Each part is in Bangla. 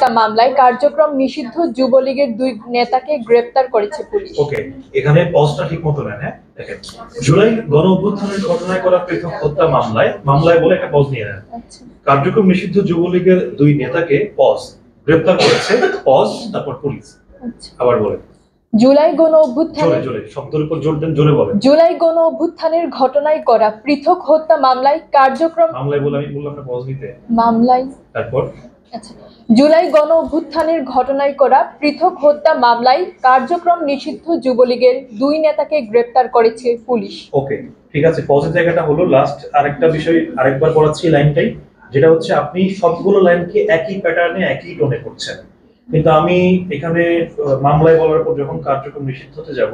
হত্যা মামলায় কার্যক্রম নিষিদ্ধ যুবলীগের 2 নেতাকে গ্রেপ্তার করেছে পুলিশ। ওকে, এখানে পজটা ঠিকমতো নেন। হ্যাঁ, দেখেন, জুলাই গণ অভ্যুত্থানের ঘটনায় করা পৃথক হত্যা মামলায় বলে একটা পজ নিয়ে নেন। কার্যক্রম নিষিদ্ধ যুবলীগের 2 নেতাকে গ্রেপ্তার করেছে তারপর পুলিশ। আবার বলে জুলাই গণ অভ্যুত্থানের জোরে শব্দের উপর জোর দেন, জোরে বলেন। জুলাই গণ অভ্যুত্থানের ঘটনায় করা পৃথক হত্যা মামলায় কার্যক্রম মামলায় বলে আমি বললাম না পজ নিতে। মামলায় তারপর জুলাই গণ অভ্যুত্থানের ঘটনায় করা পৃথক হত্যা মামলায় কার্যক্রম নিষিদ্ধ যুবলীগের 2 নেতাকে গ্রেপ্তার করেছে পুলিশ। ওকে, ঠিক আছে, পজের জায়গাটা হলো লাস্ট আরেকটা বিষয় আরেকবার পড়াচ্ছি লাইনটাই, যেটা হচ্ছে আপনি সবগুলো লাইনকে একই প্যাটার্নে একই টোনে করছেন, কিন্তু আমি এখানে মামলায় বলার পর যখন কার্যক্রম নিষিদ্ধ হতে যাব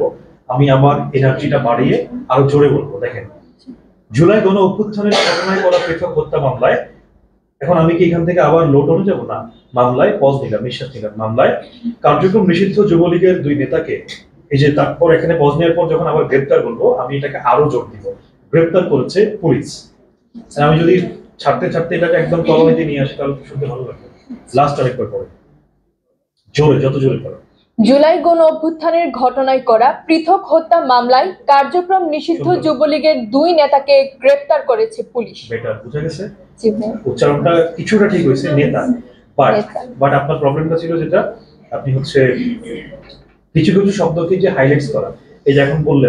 আমি আমার এনার্জিটা বাড়িয়ে আরো জোরে বলবো। দেখেন, জুলাই গণ অভ্যুত্থানের ঘটনায় করা পৃথক হত্যা মামলায়, এখন আমি কি এখান থেকে আবার লো টোনে যাবো না, মামলায় পজ নিলাম, নিঃশ্বাস নিলাম, মামলায় কার্যক্রম নিষিদ্ধ যুবলীগের 2 নেতাকে, এই যে তারপর এখানে পজ নেওয়ার পর যখন আবার গ্রেপ্তার বলবো আমি এটাকে আরো জোর দিব, গ্রেপ্তার করেছে পুলিশ। আমি যদি ছাড়তে এটাকে একদম কলমেতে নিয়ে আসি তাহলে শুনতে ভালো লাগবে। লাস্ট আরেকবার পড়ে জোরে, যত জোরে করো। জুলাই গণ অভ্যুত্থানের ঘটনায় করা পৃথক হত্যা মামলায় কার্যক্রম নিষিদ্ধ যুবলীগের 2 নেতাকে গ্রেপ্তার করেছে পুলিশ। বেটার বুঝা গেছে? উচ্চারণটা কিছুটা ঠিক হয়েছে, নেতা, বাট আপনার প্রবলেমটা ছিল যেটা আপনি হচ্ছে কিছু শব্দকে যে হাইলাইটস করা, এই যে এখন বললেন